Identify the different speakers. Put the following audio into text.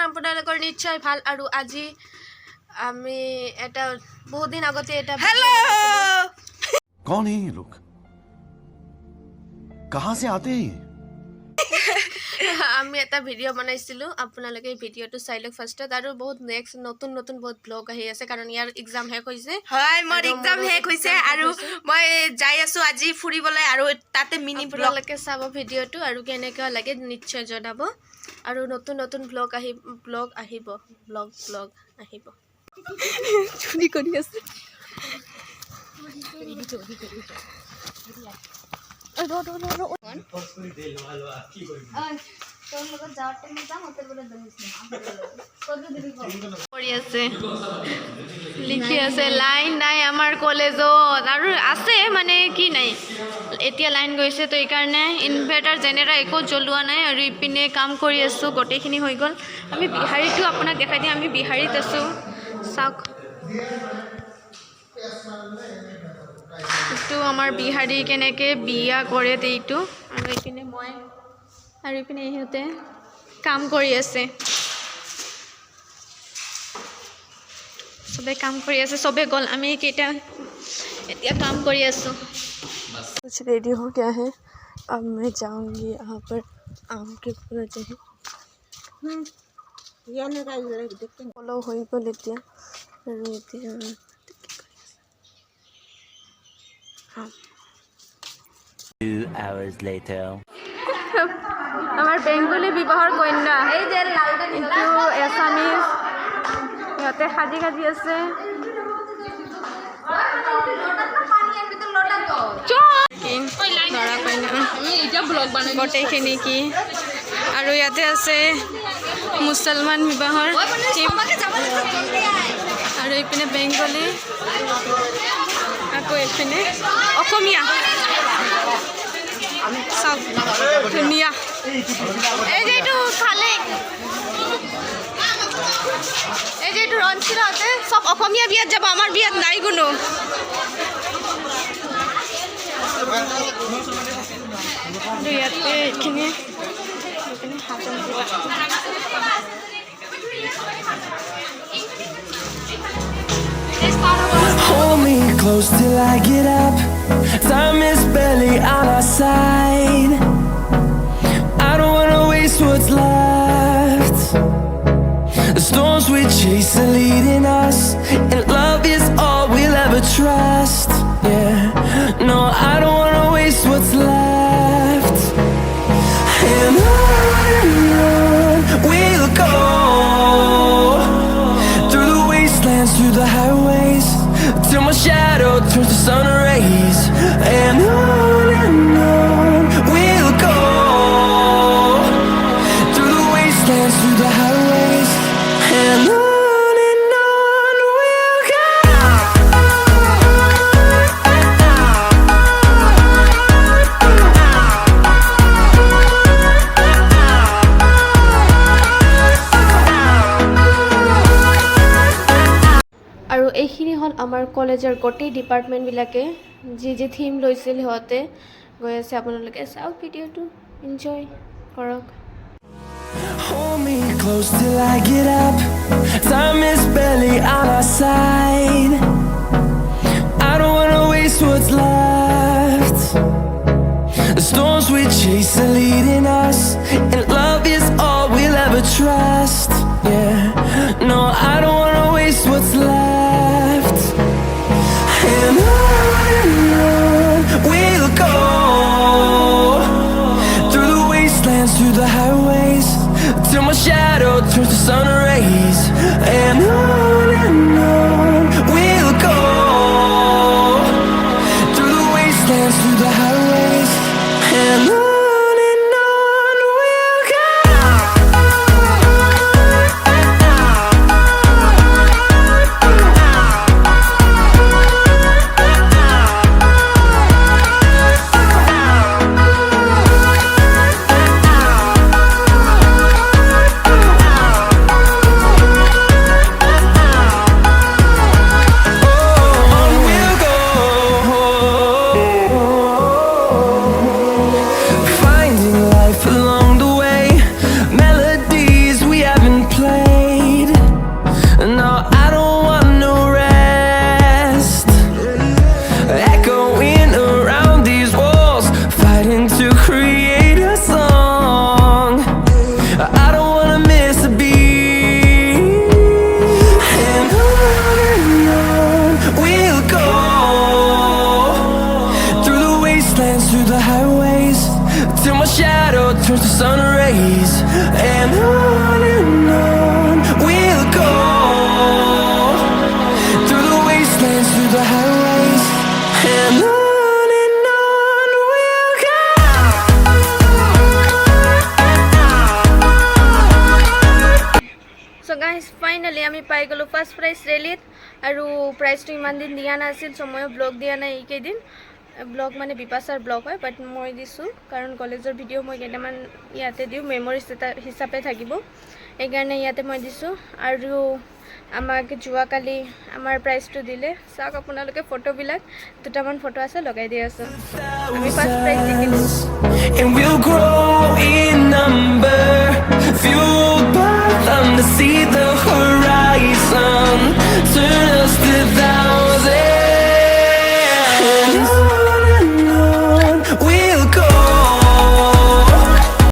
Speaker 1: আপোনালোকৰ নিশ্চয় ভাল আৰু আজি আমি এটা বহুত দিন আগতে এটা
Speaker 2: हेलो
Speaker 3: कौन है ये लोग कहाँ से आते हैं
Speaker 1: আমি এটা ভিডিঅ' বনাইছিলোঁ আপোনালোকে ভিডিঅ'টো চাই লওক ফাৰ্ষ্টত আৰু বহুত নেক্সট নতুন নতুন বহুত ব্লগ আহি আছে কাৰণ ইয়াৰ এক্সাম শেষ হৈছে
Speaker 2: হয় মোৰ এক্সাম শেষ হৈছে আৰু মই যাই আছো আজি ফুৰিবলৈ আৰু তাতে মিনি ব্লগ
Speaker 1: আপোনালোকে চাব ভিডিঅ'টো আৰু কেনেকুৱা লাগে নিশ্চয় জনাব আৰু নতুন নতুন ব্লগ আহিব
Speaker 2: চুৰি কৰি আছে
Speaker 1: লিখি আছে লাইন নাই আমাৰ কলেজত আৰু আছে মানে কি নাই এতিয়া লাইন গৈছে তো এইকাৰণে ইনভাৰ্টাৰ জেনেৰেটাৰ একো জ্বলোৱা নাই আৰু ইপিনে কাম কৰি আছোঁ গোটেইখিনি হৈ গ'ল আমি বিহাৰীটো আপোনাক দেখাই দিম আমি বিহাৰীত আছোঁ চাওক এইটো আমাৰ বিহাৰী কেনেকৈ বিয়া কৰে এইটো আৰু এইপিনে মই আৰু এইপিনে ইহঁতে কাম কৰি আছে सबे काम कर सबे गल आमी केटा एतिया काम कर कुछ रेडी हो गया है अब मैं जाऊंगी यहाँ पर आम के पूरा चाहिए फलो हो गल एतिया
Speaker 4: Two hours later.
Speaker 1: আমার বেঙ্গলি বিবাহর কন্যা কিন্তু এছামিজ ইহঁতে সাজি সাজি আছে গোটেইখিনি কি আৰু ইয়াতে আছে মুছলমান বিবাহৰ আৰু এইপিনে বেংগলী আকৌ এইপিনে অসমীয়া চব ধুনীয়া এই যে এইটো খালে এই যে এইটো ৰঞ্চিলহঁতে চব অসমীয়া বিয়াত যাব আমাৰ বিয়াত নাই কোনো ইয়াতে এইখিনি
Speaker 5: Hold me close till I get up. Time is barely on our side. I don't wanna waste what's left. The storms we chase are leading us, and love is all we'll ever trust. Yeah, no, I don't wanna waste what's left. And on we'll go, through the wastelands, through the highways, till my shadow turns to sun rays. And on we'll go, through the wastelands, through the highways, and on we'll go.
Speaker 1: আৰু এইখিনি হ'ল আমাৰ কলেজৰ গোটেই ডিপাৰ্টমেণ্টবিলাকে যি যি theme লৈছিল সিহঁতে গৈ আছে আপোনালোকে চাওক ভিডিঅ'টো এনজয় কৰক
Speaker 5: Hold me close till I get up. Time is barely on our side. I don't wanna waste what's left. The storms we chase are leading us, and love is all we'll ever trust. Yeah, no, I don't wanna waste what's left. And on we'll go, through the wastelands, through the highways, till my shadow turns to sun rays. And on we'll go, through the wastelands, through the highways, and on we'll go. wastelands, through the highways, till my shadow turns to sun rays. And on we'll go, through the wastelands, through the highways, and on we'll go.
Speaker 1: So guys finally আমি পাই গ'লোঁ first prize ৰেলীত আৰু প্ৰাইজটো ইমান দিন দিয়া নাছিল চ' ময়ো blog দিয়া নাই এইকেইদিন ব্লগ মানে বিপাশাৰ ব্লগ হয় বাট মই দিছোঁ কাৰণ কলেজৰ ভিডিঅ' মই কেইটামান ইয়াতে দিওঁ মেমৰিজ এটা হিচাপে থাকিব সেইকাৰণে ইয়াতে মই দিছোঁ আৰু আমাক যোৱাকালি আমাৰ প্ৰাইজটো দিলে চাওক আপোনালোকে ফটোবিলাক দুটামান ফটো আছে লগাই দি আছোঁ আমি ফাৰ্ষ্ট প্ৰাইজ জিকিলোঁ